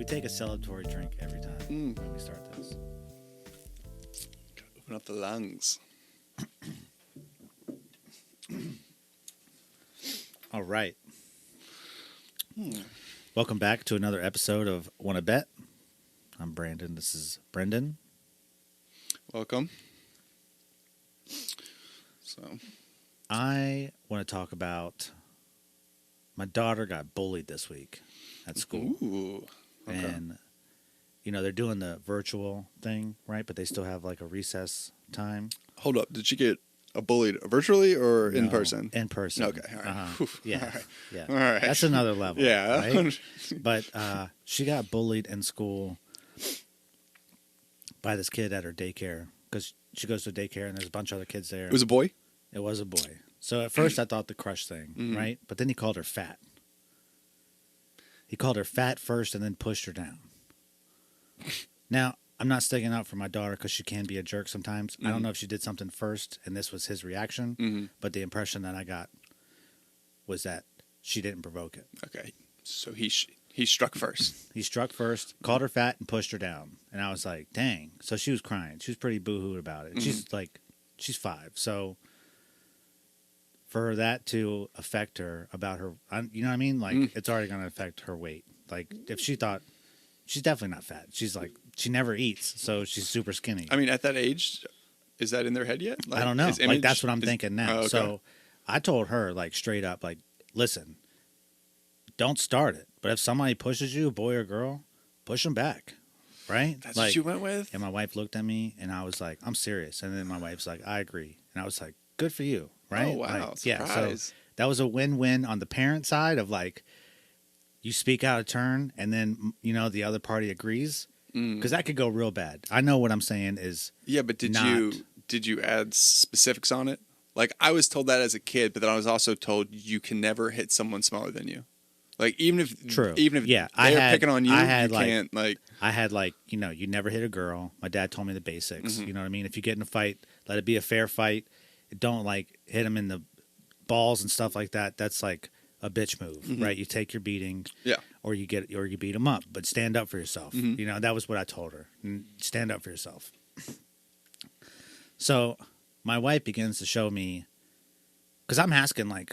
take a celebratory drink every time when we start this. Open up the lungs. All right. Welcome back to another episode of Wanna Bet. I'm Brandon. This is Brendan. Welcome. So, I want to talk about my daughter got bullied this week at school. ooh, okay. And, you know, they're doing the virtual thing, right? But they still have like a recess time. Hold up. Did she get bullied virtually or in No, person? In person. Okay. All right. Yeah. All right. Yeah. All right. That's another level. Yeah. Right? But she got bullied in school by this kid at her daycare because she goes to daycare and there's a bunch of other kids there. It was a boy? It was a boy. So at first I thought the crush thing, right? But then he called her fat. He called her fat first and then pushed her down. Now, I'm not sticking out for my daughter because she can be a jerk sometimes. I don't know if she did something first and this was his reaction, but the impression that I got was that she didn't provoke it. Okay. So he struck first. He struck first, called her fat, and pushed her down. And I was like, dang. So she was crying. She was pretty boo-hooed about it. She's 5. So for that to affect her about her, you know what I mean? Like, it's already going to affect her weight. Like, if she thought, she's definitely not fat. She's like, she never eats, so she's super skinny. I mean, at that age, is that in their head yet? Like, I don't know. his Like, image that's what I'm is- thinking now. Oh, okay. So I told her, like, straight up, like, listen, don't start it. But if somebody pushes you, boy or girl, push them back, right? That's like, what you went with? And my wife looked at me, and I was like, I'm serious. And then my wife's like, I agree. And I was like, good for you, right? Oh, wow. Like, yeah, so Surprise. that was a win-win on the parent side of, like, you speak out of turn, and then, you know, the other party agrees. Because that could go real bad. I know what I'm saying is Yeah, but did you add specifics on it? Like, I was told that as a kid, but then I was also told you can never hit someone smaller than you. Like, even if Yeah, they're picking on you, I had, you can't, like... I had, like, you know, you never hit a girl. My dad told me the basics. You know what I mean? If you get in a fight, let it be a fair fight. Don't, like, hit them in the balls and stuff like that. That's, like, a bitch move, right? You take your beating. Yeah. Or you beat them up, but stand up for yourself. You know, that was what I told her. Stand up for yourself. So my wife begins to show me, because I'm asking my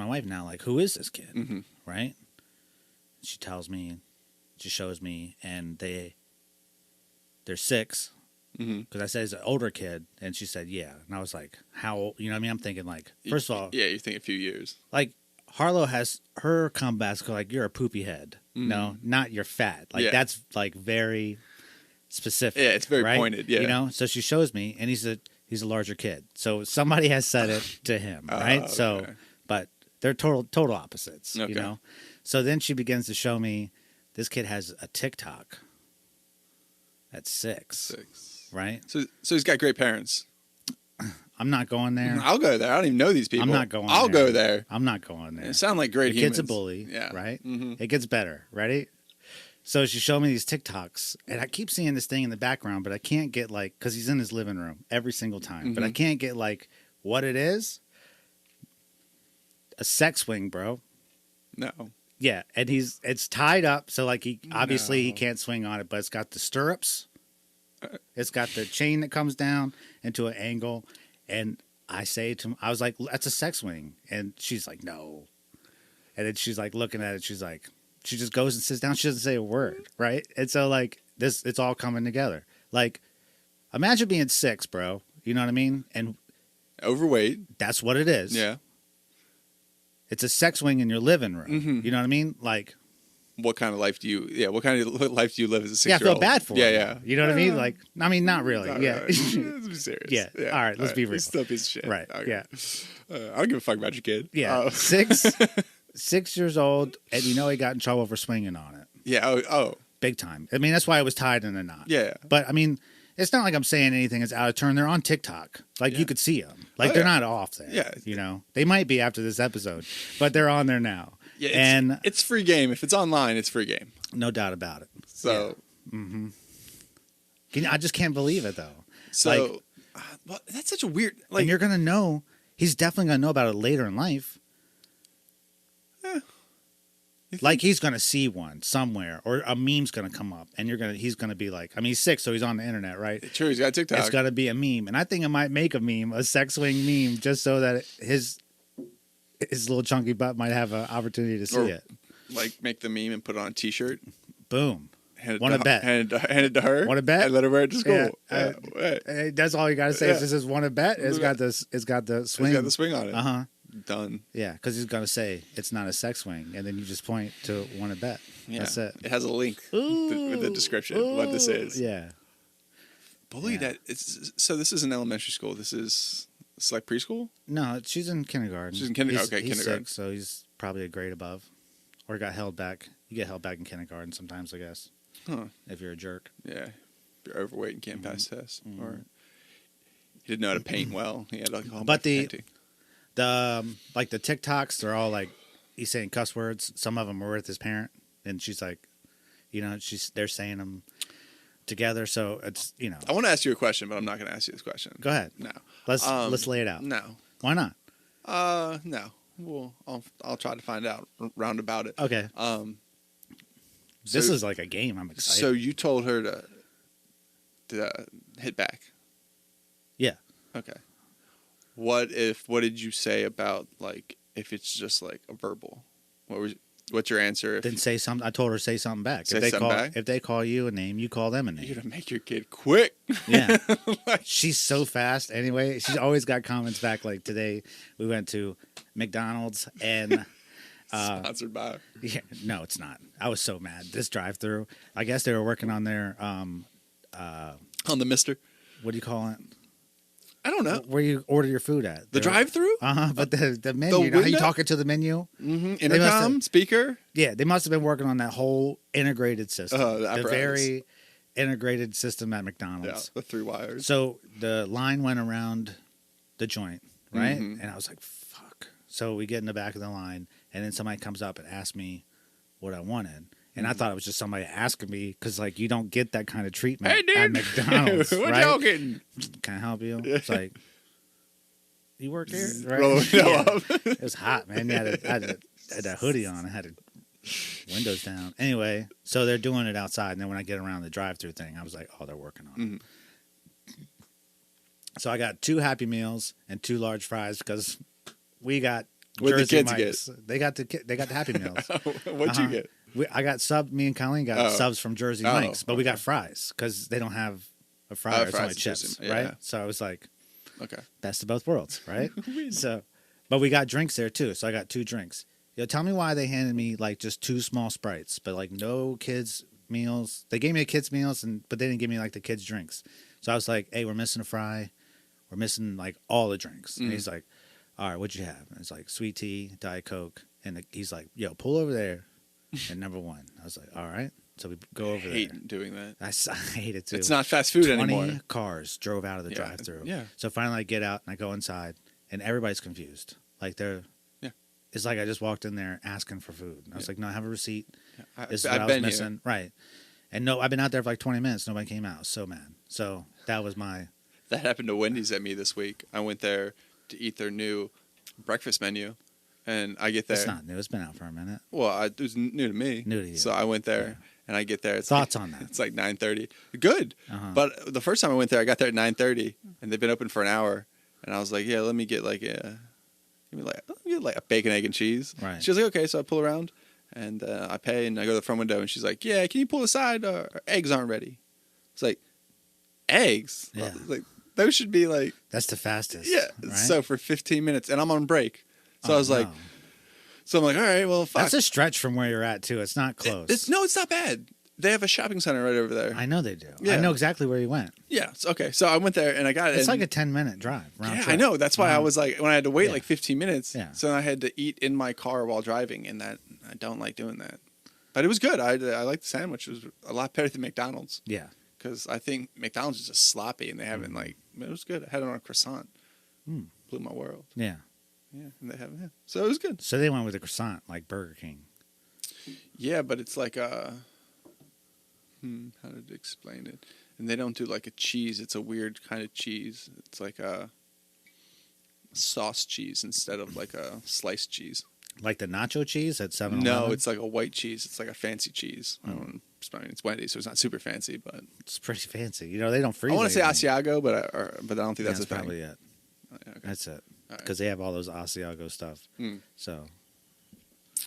wife now, like, who is this kid, right? She tells me, she shows me, and they're 6. Because I said he's an older kid, and she said, yeah. And I was like, how old? You know what I mean? I'm thinking, like, first of all. Yeah, you think a few years. Like, Harlow has her comebacks like, you're a poopy head. No, not you're fat. Like, that's, like, very specific. Yeah, it's very right? pointed, yeah. You know? So she shows me, and he's a larger kid. So somebody has said it to him, right? Okay. So, but they're total opposites, Okay. you know? So then she begins to show me this kid has a TikTok at 6. Right? So he's got great parents. I'm not going there. I'll go there. I don't even know these people. I'm not going I'll there. go there. I'm not going there. They sound like great The humans. kid's a bully, Yeah. right? It gets better. Ready? So she showed me these TikToks, and I keep seeing this thing in the background, but I can't get, like, because he's in his living room every single time, but I can't get, like, what it is. A sex swing, bro. No. Yeah, and it's tied up, so, like, he can't swing on it, but it's got the stirrups. It's got the chain that comes down into an angle, and I say to him, I was like, that's a sex swing. And she's like, no. And then she's like looking at it. She's like, she just goes and sits down. She doesn't say a word. Right. And so, like, it's all coming together. Like, imagine being 6, bro. You know what I mean? And overweight. That's what it is. Yeah. It's a sex swing in your living room. You know what I mean? Like, what kind of life do you live as a 6-year-old? Yeah, I feel bad for him. Yeah. You know what I mean? Like, I mean, not really. Yeah. Let's be serious. Yeah. All right, let's be real. He's still a piece of shit. Right. Okay. Yeah. I don't give a fuck about your kid. Yeah. 6 years old, and you know he got in trouble for swinging on it. Yeah. Oh. Big time. I mean, that's why it was tied in a knot. Yeah. But, I mean, it's not like I'm saying anything is out of turn. They're on TikTok. Like, you could see them. Like, they're not off there. Yeah. You know? They might be after this episode, but they're on there now. Yeah. It's free game. If it's online, it's free game. No doubt about it. So. Yeah. I just can't believe it, though. So. Well, that's such a weird. Like, and you're going to know. He's definitely going to know about it later in life. Like he's gonna see one somewhere, or a meme's gonna come up, and he's gonna be like, I mean, he's 6, so he's on the internet, right? True, he's got TikTok. It's gotta be a meme, and I think I might make a meme, a sex swing meme, just so that his little chunky butt might have an opportunity to see it. Like make the meme and put it on a T-shirt. Boom. Want to bet? Hand it to her. Want to bet? And let her wear it to school. That's all you gotta say. Is this is want to bet? It's got the swing. It's got the swing on it. Done. Yeah, because he's gonna say it's not a sex swing, and then you just point to want to bet. Yeah. That's it. It has a link with the description of what this is. Yeah. Bullied so this is an elementary school. It's like preschool? No, she's in kindergarten. She's in kindergarten. Okay, he's kindergarten. 6, so he's probably a grade above, or got held back. You get held back in kindergarten sometimes, I guess. Huh. If you're a jerk. Yeah. If you're overweight and can't pass tests, or he didn't know how to paint well. He had like painting. Like the TikToks, they're all like he's saying cuss words. Some of them are with his parent, and she's like, they're saying them together. So it's I want to ask you a question, but I'm not going to ask you this question. Go ahead. No. Let's lay it out. No. Why not? No. Well, I'll try to find out round about it. Okay. This is like a game. I'm excited. So you told her to hit back. Yeah. Okay. What did you say about like if it's just like a verbal? What's your answer? Then say something. I told her to say something back. Back? If they call you a name, you call them a name. You're gonna make your kid quick. Yeah. She's so fast. Anyway, she's always got comments back. Like today, we went to McDonald's and. Sponsored by. Yeah, no, it's not. I was so mad. This drive-through. I guess they were working on their on the Mister. What do you call it? I don't know. Where you order your food at? The drive-through? But the menu. You know how you talking to the menu? Mm-hmm. Intercom, speaker. Yeah, they must have been working on that whole integrated system. The very integrated system at McDonald's. Yeah, the 3 wires. So the line went around the joint, right? Mm-hmm. And I was like, "Fuck!" So we get in the back of the line. And then somebody comes up and asks me what I wanted. And I thought it was just somebody asking me because, like, you don't get that kind of treatment at McDonald's, what right? y'all getting? Can I help you? It's like, you work here? Right? It was hot, man. I had a hoodie on. I had the windows down. Anyway, so they're doing it outside. And then when I get around the drive-through thing, I was like, oh, they're working on it. So I got 2 Happy Meals and 2 large fries because we got what the kids Mike's. get? They got the Happy Meals. What'd you get? I got me and Colleen got subs from Jersey Mike's, but we got fries because they don't have a fryer. It's only chips, right? So I was like, okay, best of both worlds, right? But we got drinks there too. So I got 2 drinks. Tell me why they handed me like just 2 small Sprites, but like no kids meals. They gave me the kids meals, but they didn't give me like the kids drinks. So I was like, hey, we're missing a fry. We're missing like all the drinks. And he's like, all right, what'd you have? And it's like sweet tea, Diet Coke. And he's like, yo, pull over there at number 1. I was like, all right. So we go over there. I hate doing that. I hate it too. It's not fast food 20 anymore. 20 cars drove out of the drive-thru. Yeah. So finally I get out and I go inside and everybody's confused. Like it's like I just walked in there asking for food. And I was like, no, I have a receipt. Yeah. This is what I was missing. Here. Right. And no, I've been out there for like 20 minutes. Nobody came out. I was so mad. So that was my... That happened to Wendy's at me this week. I went there to eat their new breakfast menu, and I get there. It's not new. It's been out for a minute. Well, it was new to me. New to you. So I went there, and I get there. It's Thoughts on that? It's like 9:30. Good. But the first time I went there, I got there at 9:30, and they've been open for an hour. And I was like, yeah, let me get like a bacon, egg, and cheese. Right. She was like, okay. So I pull around, and I pay, and I go to the front window, and she's like, yeah, can you pull aside? Our eggs aren't ready. It's like, eggs? Yeah. Like, those should be like... That's the fastest. Yeah. Right? So for 15 minutes, and I'm on break. So I was like... So I'm like, all right, well, fuck. That's a stretch from where you're at, too. It's not close. It's not bad. They have a shopping center right over there. I know they do. Yeah. I know exactly where you went. Yeah. Okay. So I went there, and I got it. It's like a 10-minute drive. Yeah, I know. That's why I was like, when I had to wait like 15 minutes, yeah. So I had to eat in my car while driving, and that I don't like doing that. But it was good. I liked the sandwich. It was a lot better than McDonald's. Yeah. Because I think McDonald's is just sloppy, and they haven't it was good. I had it on a croissant. Blew my world. Yeah. Yeah, and they haven't. Yeah. So it was good. So they went with a croissant like Burger King. Yeah, but it's like how to explain it? And they don't do like a cheese. It's a weird kind of cheese. It's like a sauce cheese instead of like a sliced cheese. Like the nacho cheese at 7-Eleven? No, it's like a white cheese. It's like a fancy cheese. I mean, it's Wendy's, so it's not super fancy, but it's pretty fancy. You know, they don't freeze. I want to say anything. Asiago, but I don't think that's a thing. Probably it. Oh, yeah, okay. That's it. Right. Because they have all those Asiago stuff. So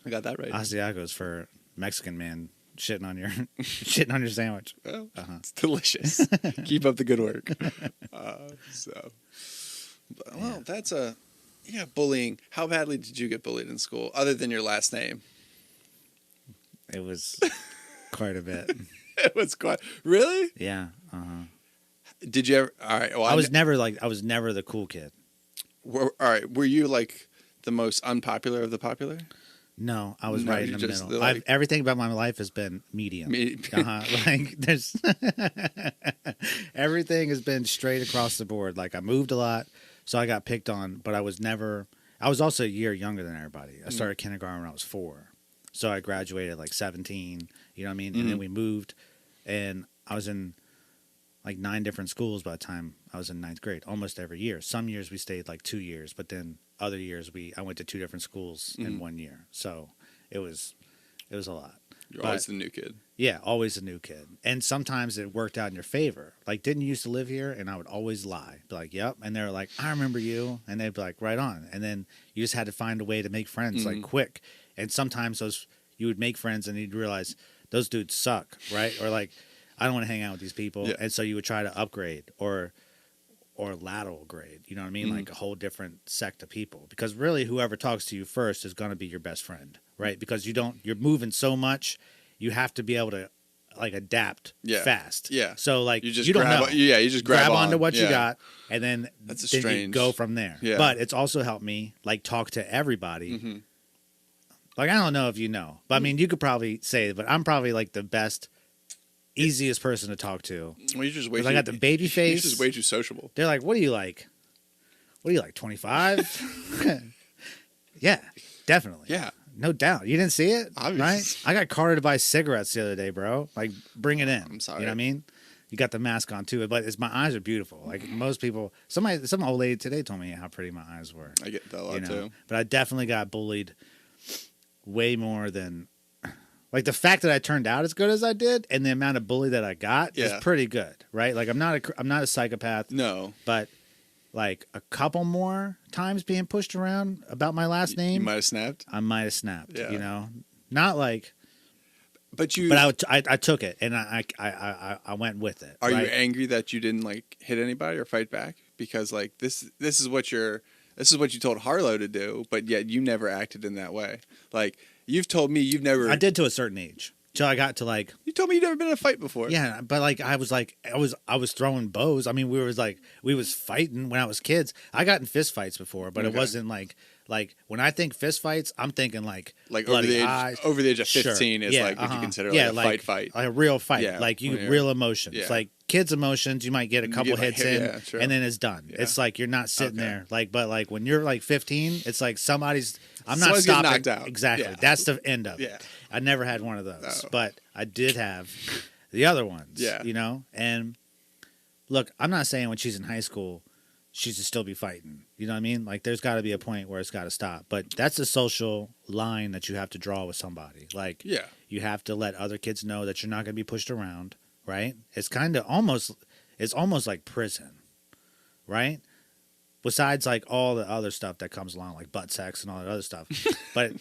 I got that right. Asiago's for Mexican man shitting on your sandwich. Well, it's delicious. Keep up the good work. That's a bullying. How badly did you get bullied in school, other than your last name? It was quite a bit. It was quite really. Yeah. Did you ever? All right. Well, I was never the cool kid. All right. Were you like the most unpopular of the popular? No, I was right in the middle. Like, everything about my life has been medium. Like there's everything has been straight across the board. Like I moved a lot, so I got picked on, but I was never. I was also a year younger than everybody. I started kindergarten when I was 4, so I graduated like 17. You know what I mean? And then we moved, and I was in like 9 different schools by the time I was in 9th grade. Almost every year. Some years we stayed like 2 years, but then other years I went to 2 different schools in 1 year. So it was a lot. You're always the new kid. Yeah, always a new kid. And sometimes it worked out in your favor. Like, didn't you used to live here? And I would always lie. Be like, yep. And they were like, I remember you. And they'd be like, right on. And then you just had to find a way to make friends, like, quick. And sometimes you would make friends and you'd realize those dudes suck, right? Or like, I don't want to hang out with these people. Yeah. And so you would try to upgrade or lateral grade. You know what I mean? Like a whole different sect of people. Because really whoever talks to you first is going to be your best friend, right? Because you're moving so much, you have to be able to like adapt fast. Yeah. So like you don't know. You just grab onto what you got, and then you go from there. Yeah. But it's also helped me like talk to everybody. Like I don't know if you know, but I mean you could probably say, but I'm probably like the best. Easiest person to talk to. Well, you're just way too, I got the baby face. You're just way too sociable. They're like, what are you like? 25? Yeah, definitely. Yeah. No doubt. You didn't see it? Obviously. Right? I got carded to buy cigarettes the other day, bro. Like, bring it in. I'm sorry. You know what I mean? You got the mask on, too. But my eyes are beautiful. Like, most people... Some old lady today told me how pretty my eyes were. I get that a lot, too. But I definitely got bullied way more than... Like, the fact that I turned out as good as I did and the amount of bully that I got is pretty good, right? Like, I'm not a psychopath. No. But, like, a couple more times being pushed around about my last name. You might have snapped? I might have snapped, you know? Not like... But I took it, and I went with it. Are you angry that you didn't, like, hit anybody or fight back? Because, like, this is what you told Harlow to do, but yet you never acted in that way. Like... You've told me you've never... I did to a certain age. Till I got to like... You told me you'd never been in a fight before. Yeah, but like I was throwing bows. I mean, we was fighting when I was kids. I got in fist fights before, but it wasn't like when I think fist fights, I'm thinking like over the age of 15 is like what you consider like a fight. Like a real fight. Like real emotions. Yeah. Like kids' emotions, you might get a couple hits in and then it's done. Yeah. It's like you're not sitting there. Like, but like when you're like 15, it's like somebody's not stopping. Knocked out. Exactly. Yeah. That's the end of it. I never had one of those, but I did have the other ones. Yeah. You know? And look, I'm not saying when she's in high school she should still be fighting. You know what I mean? Like there's got to be a point where it's got to stop. But that's a social line that you have to draw with somebody. Like you have to let other kids know that you're not going to be pushed around, right? It's kind of almost like prison, right? Besides like all the other stuff that comes along, like butt sex and all that other stuff. But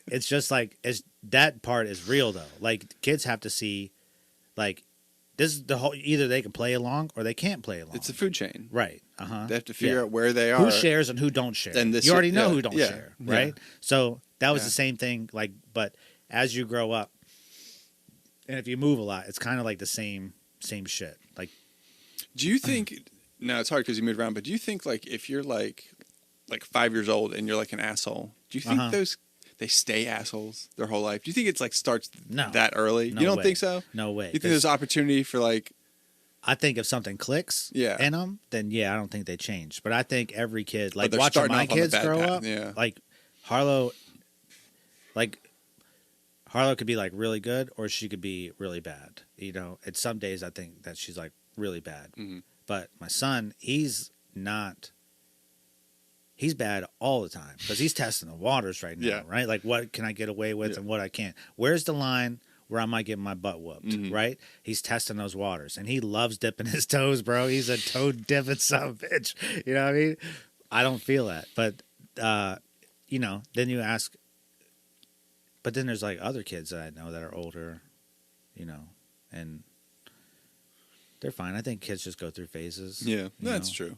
it's just like that part is real though. Like kids have to see, like this is the whole. Either they can play along or they can't play along. It's a food chain, right? They have to figure out where they are, who shares and who don't share. And you already know who don't share, right? Yeah. So that was the same thing. Like, but as you grow up, and if you move a lot, it's kind of like the same shit. Like, do you think? No, it's hard because you move around. But do you think like if you're like 5 years old and you're like an asshole, do you think they stay assholes their whole life? Do you think it's like starts that early? No you don't way. think so? No way. You think there's opportunity for like? I think if something clicks in them, then I don't think they change. But I think every kid, like watching my kids grow up, like Harlow could be like really good or she could be really bad. You know, at some days I think that she's like really bad. Mm-hmm. But my son, he's not he's bad all the time because he's testing the waters right now, right? Like, what can I get away with and what I can't? Where's the line where I might get my butt whooped, right? He's testing those waters, and he loves dipping his toes, bro. He's a toe dipping son of a bitch. You know what I mean? I don't feel that. But, you know, then you ask, but then there's like other kids that I know that are older, you know, and they're fine. I think kids just go through phases. Yeah, that's true.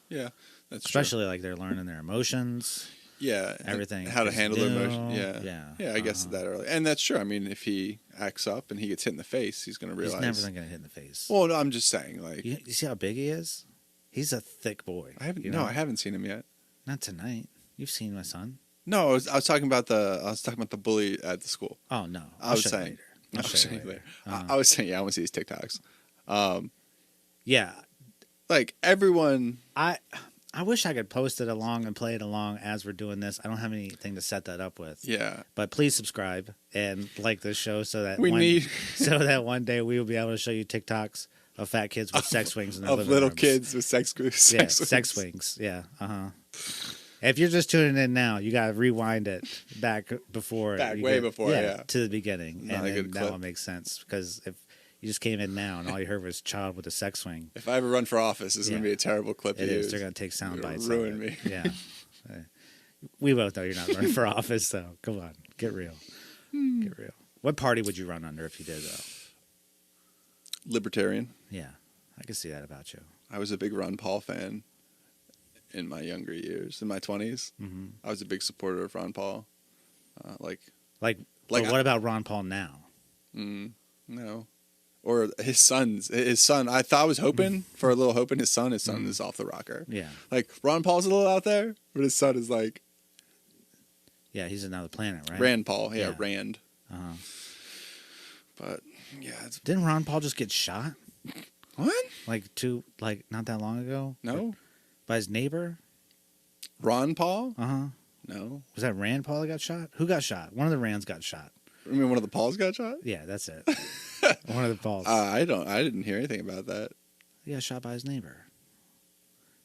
Yeah, that's especially like they're learning their emotions. Yeah, everything. How to handle their emotions. Yeah. I guess that early, and that's true. I mean, if he acts up and he gets hit in the face, he's going to realize he's never going to get hit in the face. Well, no, I'm just saying, like, you see how big he is? He's a thick boy. I haven't seen him yet. Not tonight. You've seen my son. No, I was talking about the bully at the school. Oh no, I was saying later. I was saying, I want to see his TikToks. Yeah, like everyone. I wish I could post it along and play it along as we're doing this. I don't have anything to set that up with. Yeah. But please subscribe and like this show so that so that one day we will be able to show you TikToks of fat kids with sex swings in their living little rooms. Kids with sex swings. Sex swings. Yeah. If you're just tuning in now, you got to rewind it back before. Way before, to the beginning. Not and that will make sense because if you just came in now and all you heard was child with a sex swing. If I ever run for office, it's going to be a terrible clip to use. They're going to take sound bites. Ruin me. Yeah. We both know you're not running for office, though. Come on. Get real. Get real. What party would you run under if you did, though? Libertarian. Yeah. I can see that about you. I was a big Ron Paul fan in my younger years. In my 20s, I was a big supporter of Ron Paul. What about Ron Paul now? No. Or his son. I was hoping for a little hope in his son. His son is off the rocker. Yeah. Like, Ron Paul's a little out there, but his son is like... Yeah, he's another planet, right? Rand Paul. Yeah. Rand. But, yeah. Didn't Ron Paul just get shot? What? Not that long ago? No. By his neighbor? Ron Paul? No. Was that Rand Paul that got shot? Who got shot? One of the Rands got shot. I mean, one of the Pauls got shot? Yeah, that's it. One of the Pauls. I didn't hear anything about that. He got shot by his neighbor.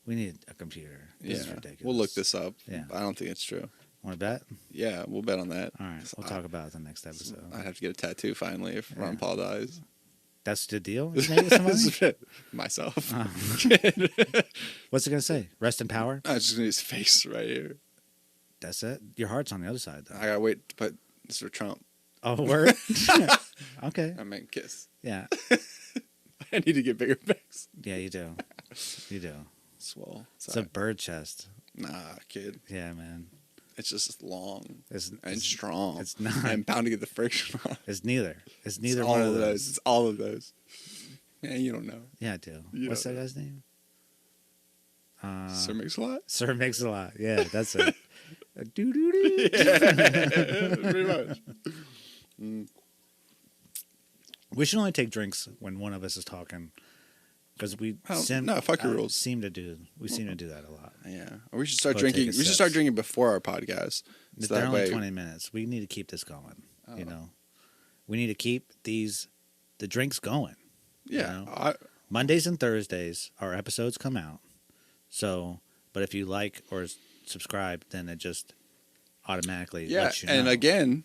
We need a computer. This is ridiculous. We'll look this up. Yeah. I don't think it's true. Want to bet? Yeah, we'll bet on that. All right, we'll talk about it the next episode. I'd have to get a tattoo finally if Ron Paul dies. That's the deal? His name is somebody? Myself. What's it going to say? Rest in power? I just need his face right here. That's it? Your heart's on the other side, though. I got to wait to put Mr. Trump. Oh, word? Okay. I meant kiss. Yeah. I need to get bigger pics. Yeah, you do. You do. Swole. It's a bird chest. Nah, kid. Yeah, man. It's just long and strong. It's not. And bound to get the friction off. It's neither. It's neither one of those. It's all of those. Man, you don't know. Yeah, I do. What's that guy's name? Sir Mix-a-Lot? Sir Mix-a-Lot. Yeah, that's it. Doo-doo-doo. Yeah, pretty much. We should only take drinks when one of us is talking. Because fuck your rules. Seem to do that a lot. Yeah, or we should start drinking. We should start drinking before our podcast. So they're only 20 minutes. We need to keep this going. You know, we need to keep the drinks going. Yeah. You know? Mondays and Thursdays our episodes come out. So, but if you like or subscribe, then it just automatically lets you know. And again,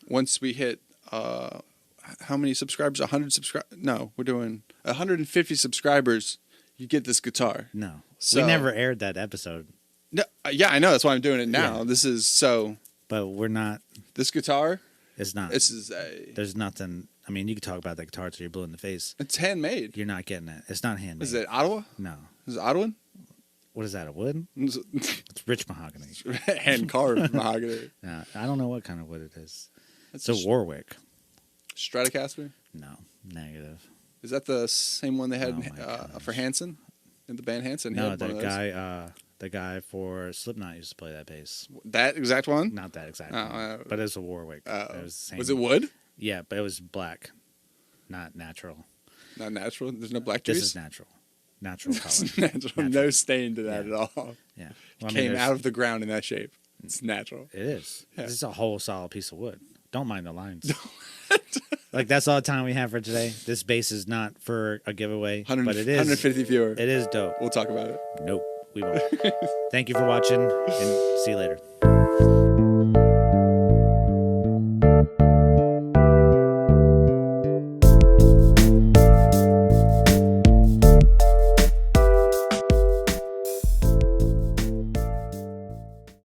once we hit how many subscribers? 100 subscribers? No, we're doing 150 subscribers. You get this guitar. No, we never aired that episode. No, yeah, I know. That's why I'm doing it now. Yeah. This is so. But we're not. This guitar. It's not. This is There's nothing. I mean, you can talk about that guitar till you're blue in the face. It's handmade. You're not getting it. It's not handmade. Is it Ottawa? No. Is it Ottawa? What is that? A wood? It's rich mahogany. Hand carved mahogany. No, I don't know what kind of wood it is. It's a Warwick. Stratocaster? No, negative. Is that the same one they had for Hanson in the band Hanson? No, the guy for Slipknot used to play that bass. That exact one? Not that exact one, but it was a Warwick. Was it wood? Yeah, but it was black, not natural. Not natural? There's no black juice? This is natural. Natural color. Natural. No stain to that at all. Yeah. Well, came out of the ground in that shape. It's natural. It is. Yeah. This is a whole solid piece of wood. Don't mind the lines. Like, that's all the time we have for today. This bass is not for a giveaway, but it is. 150 viewer. It is dope. We'll talk about it. Nope. We won't. Thank you for watching, and see you later.